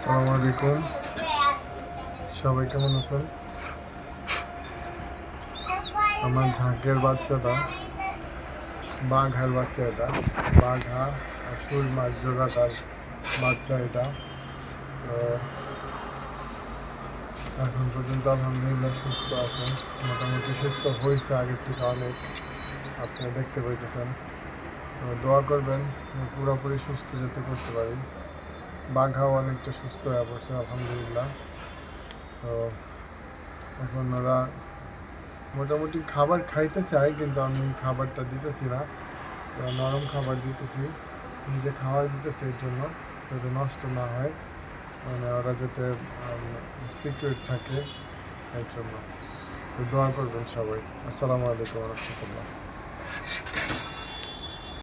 আসসালামু আলাইকুম, সবাই কেমন আছেন? আমার ঝাঁকের বাচ্চাটা বাঘার বাচ্চা, এটা বাঘা আর সুরমার জোড়াটার বাচ্চা এটা। তো এখন পর্যন্ত আলহামদুলিল্লাহ সুস্থ আছে, মোটামুটি সুস্থ হয়েছে আগের থেকে অনেক, আপনারা দেখতে পাইতেছেন। তো দোয়া করবেন পুরোপুরি সুস্থ যাতে করতে পারি। বাঘাও অনেকটা সুস্থ হয়ে পড়ছে আলহামদুলিল্লাহ। তো এখন ওরা মোটামুটি খাবার খাইতে চায়, কিন্তু আমি খাবারটা দিতেছি না, নরম খাবার দিতেছি, নিজে খাবার দিতেছি এর জন্য যাতে নষ্ট না হয়, মানে ওরা যাতে সিকিউর থাকে এর জন্য। তো দোয়া করবেন সবাই। আসসালামু আলাইকুম রহমতুল্লাহ।